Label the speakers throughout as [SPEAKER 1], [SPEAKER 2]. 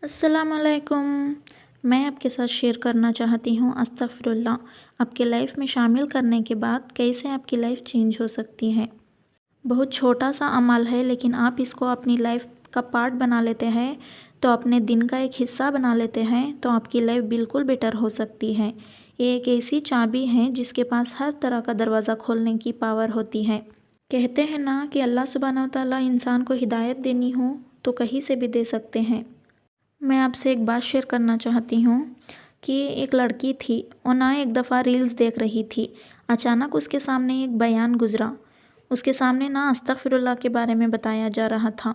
[SPEAKER 1] السلام علیکم۔ میں آپ کے ساتھ شیئر کرنا چاہتی ہوں استغفراللہ آپ کے لائف میں شامل کرنے کے بعد کیسے آپ کی لائف چینج ہو سکتی ہے۔ بہت چھوٹا سا عمل ہے لیکن آپ اس کو اپنی لائف کا پارٹ بنا لیتے ہیں تو اپنے دن کا ایک حصہ بنا لیتے ہیں تو آپ کی لائف بالکل بیٹر ہو سکتی ہے۔ یہ ایک ایسی چابی ہے جس کے پاس ہر طرح کا دروازہ کھولنے کی پاور ہوتی ہے۔ کہتے ہیں نا کہ اللہ سبحانہ وتعالیٰ انسان کو ہدایت دینی ہو تو کہیں سے بھی دے سکتے ہیں۔ میں آپ سے ایک بات شیئر کرنا چاہتی ہوں کہ ایک لڑکی تھی، وہ نہ ایک دفعہ ریلز دیکھ رہی تھی، اچانک اس کے سامنے ایک بیان گزرا۔ اس کے سامنے نہ استغفراللہ کے بارے میں بتایا جا رہا تھا۔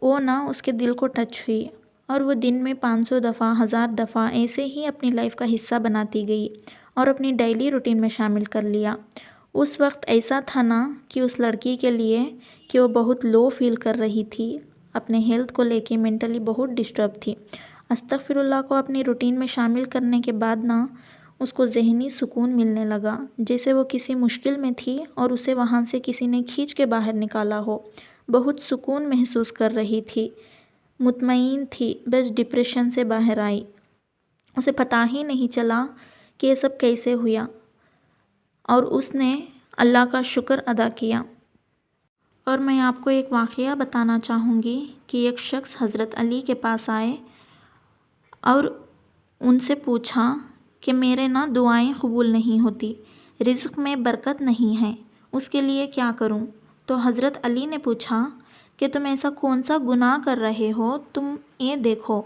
[SPEAKER 1] وہ نہ اس کے دل کو ٹچ ہوئی اور وہ دن میں 500 دفعہ 1000 دفعہ ایسے ہی اپنی لائف کا حصہ بناتی گئی اور اپنی ڈیلی روٹین میں شامل کر لیا۔ اس وقت ایسا تھا نا کہ اس لڑکی کے لیے کہ وہ بہت لو فیل کر رہی تھی، اپنے ہیلتھ کو لے کے مینٹلی بہت ڈسٹرب تھی۔ استغفراللہ کو اپنی روٹین میں شامل کرنے کے بعد نا اس کو ذہنی سکون ملنے لگا، جیسے وہ کسی مشکل میں تھی اور اسے وہاں سے کسی نے کھینچ کے باہر نکالا ہو۔ بہت سکون محسوس کر رہی تھی، مطمئن تھی، بس ڈپریشن سے باہر آئی۔ اسے پتہ ہی نہیں چلا کہ یہ سب کیسے ہوا اور اس نے اللہ کا شکر ادا کیا۔ اور میں آپ کو ایک واقعہ بتانا چاہوں گی کہ ایک شخص حضرت علی کے پاس آئے اور ان سے پوچھا کہ میرے نا دعائیں قبول نہیں ہوتی، رزق میں برکت نہیں ہے، اس کے لیے کیا کروں؟ تو حضرت علی نے پوچھا کہ تم ایسا کون سا گناہ کر رہے ہو، تم یہ دیکھو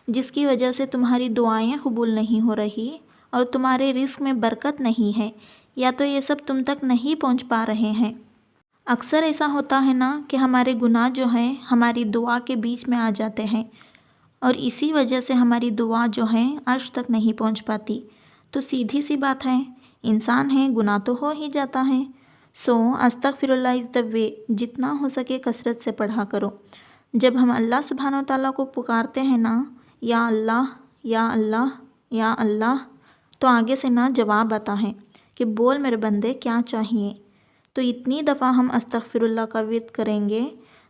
[SPEAKER 1] جس کی وجہ سے تمہاری دعائیں قبول نہیں ہو رہی اور تمہارے رزق میں برکت نہیں ہے، یا تو یہ سب تم تک نہیں پہنچ پا رہے ہیں۔ اکثر ایسا ہوتا ہے نا کہ ہمارے گناہ جو ہیں ہماری دعا کے بیچ میں آ جاتے ہیں اور اسی وجہ سے ہماری دعا جو ہے عرش تک نہیں پہنچ پاتی۔ تو سیدھی سی بات ہے، انسان ہے، گناہ تو ہو ہی جاتا ہے۔ استغفراللہ از دا وے، جتنا ہو سکے کثرت سے پڑھا کرو۔ جب ہم اللہ سبحانہ وتعالیٰ کو پکارتے ہیں نا، یا اللہ یا اللہ یا اللہ، تو آگے سے نا جواب آتا ہے کہ بول میرے بندے کیا چاہیے۔ تو اتنی دفعہ ہم استغفراللہ کا ورد کریں گے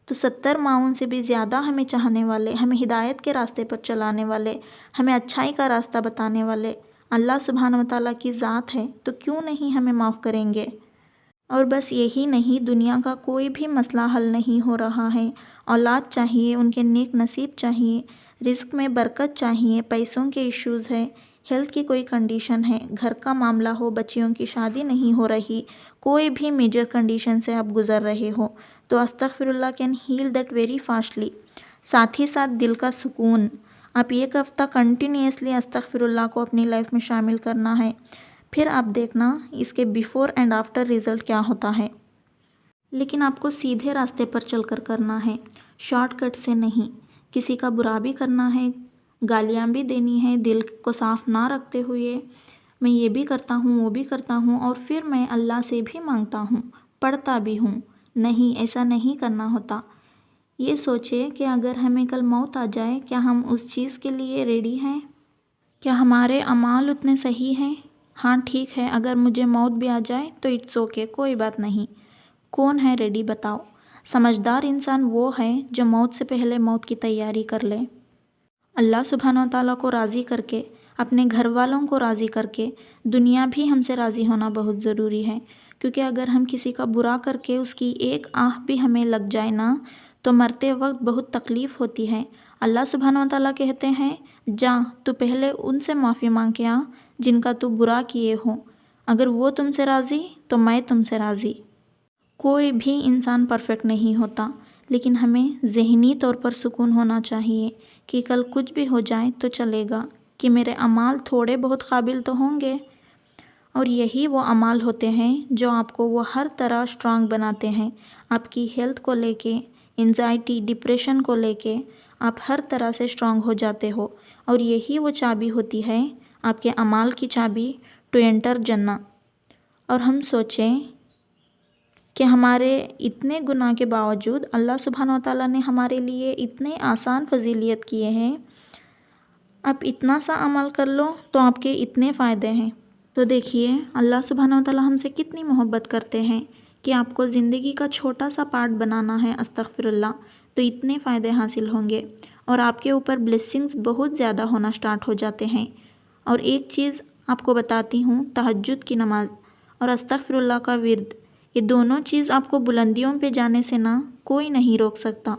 [SPEAKER 1] تو 70 معاون سے بھی زیادہ ہمیں چاہنے والے، ہمیں ہدایت کے راستے پر چلانے والے، ہمیں اچھائی کا راستہ بتانے والے اللہ سبحانہ وتعالیٰ کی ذات ہے، تو کیوں نہیں ہمیں معاف کریں گے۔ اور بس یہی نہیں، دنیا کا کوئی بھی مسئلہ حل نہیں ہو رہا ہے، اولاد چاہیے، ان کے نیک نصیب چاہیے، رزق میں برکت چاہیے، پیسوں کے ایشوز ہے، ہیلتھ کی کوئی کنڈیشن ہے، گھر کا معاملہ ہو، بچیوں کی شادی نہیں ہو رہی، کوئی بھی میجر کنڈیشن سے آپ گزر رہے ہو تو استغفراللہ can heal that very fastly. ساتھ ہی ساتھ دل کا سکون، آپ ایک ہفتہ کنٹینیوسلی استغفراللہ کو اپنی لائف میں شامل کرنا ہے، پھر آپ دیکھنا اس کے بیفور اینڈ آفٹر ریزلٹ کیا ہوتا ہے۔ لیکن آپ کو سیدھے راستے پر چل کر کرنا ہے، شارٹ کٹ سے نہیں۔ کسی کا برا بھی کرنا ہے، گالیاں بھی دینی ہے، دل کو صاف نہ رکھتے ہوئے میں یہ بھی کرتا ہوں وہ بھی کرتا ہوں اور پھر میں اللہ سے بھی مانگتا ہوں، پڑھتا بھی ہوں۔ نہیں، ایسا نہیں کرنا ہوتا۔ یہ سوچے کہ اگر ہمیں کل موت آ جائے، کیا ہم اس چیز کے لیے ریڈی ہیں؟ کیا ہمارے اعمال اتنے صحیح ہیں؟ ہاں ٹھیک ہے، اگر مجھے موت بھی آ جائے تو اٹس اوکے، کوئی بات نہیں۔ کون ہے ریڈی بتاؤ؟ سمجھدار انسان وہ ہے جو موت سے پہلے موت کی تیاری کر لے۔ اللہ سبحانہ وتعالیٰ کو راضی کر کے، اپنے گھر والوں کو راضی کر کے، دنیا بھی ہم سے راضی ہونا بہت ضروری ہے، کیونکہ اگر ہم کسی کا برا کر کے اس کی ایک آہ بھی ہمیں لگ جائے نا تو مرتے وقت بہت تکلیف ہوتی ہے۔ اللہ سبحانہ وتعالیٰ کہتے ہیں جا تو پہلے ان سے معافی مانگ کے آ جن کا تو برا کیے ہو، اگر وہ تم سے راضی تو میں تم سے راضی۔ کوئی بھی انسان پرفیکٹ نہیں ہوتا، لیکن ہمیں ذہنی طور پر سکون ہونا چاہیے کہ کل کچھ بھی ہو جائے تو چلے گا، کہ میرے اعمال تھوڑے بہت قابل تو ہوں گے، اور یہی وہ اعمال ہوتے ہیں جو آپ کو وہ ہر طرح اسٹرانگ بناتے ہیں۔ آپ کی ہیلتھ کو لے کے، انزائٹی، ڈپریشن کو لے کے آپ ہر طرح سے اسٹرانگ ہو جاتے ہو، اور یہی وہ چابی ہوتی ہے آپ کے اعمال کی چابی ٹو انٹر جنہ۔ اور ہم سوچیں کہ ہمارے اتنے گناہ کے باوجود اللہ سبحانہ وتعالیٰ نے ہمارے لیے اتنے آسان فضیلیت کیے ہیں، آپ اتنا سا عمل کر لو تو آپ کے اتنے فائدے ہیں۔ تو دیکھیے اللہ سبحانہ وتعالیٰ ہم سے کتنی محبت کرتے ہیں کہ آپ کو زندگی کا چھوٹا سا پارٹ بنانا ہے استغفراللہ، تو اتنے فائدے حاصل ہوں گے۔ اور آپ کے اوپر بلیسنگز بہت زیادہ ہونا سٹارٹ ہو جاتے ہیں۔ اور ایک چیز آپ کو بتاتی ہوں، تہجد کی نماز اور استغفر اللہ کا ورد، یہ دونوں چیز آپ کو بلندیوں پہ جانے سے نا کوئی نہیں روک سکتا۔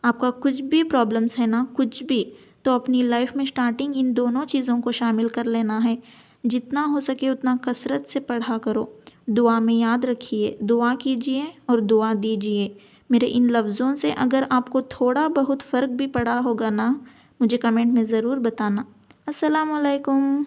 [SPEAKER 1] آپ کا کچھ بھی پرابلمس ہے نا، کچھ بھی، تو اپنی لائف میں سٹارٹنگ ان دونوں چیزوں کو شامل کر لینا ہے۔ جتنا ہو سکے اتنا کثرت سے پڑھا کرو، دعا میں یاد رکھیے، دعا کیجئے اور دعا دیجئے۔ میرے ان لفظوں سے اگر آپ کو تھوڑا بہت فرق بھی پڑا ہوگا نا، مجھے کمنٹ میں ضرور بتانا۔ السلام علیکم۔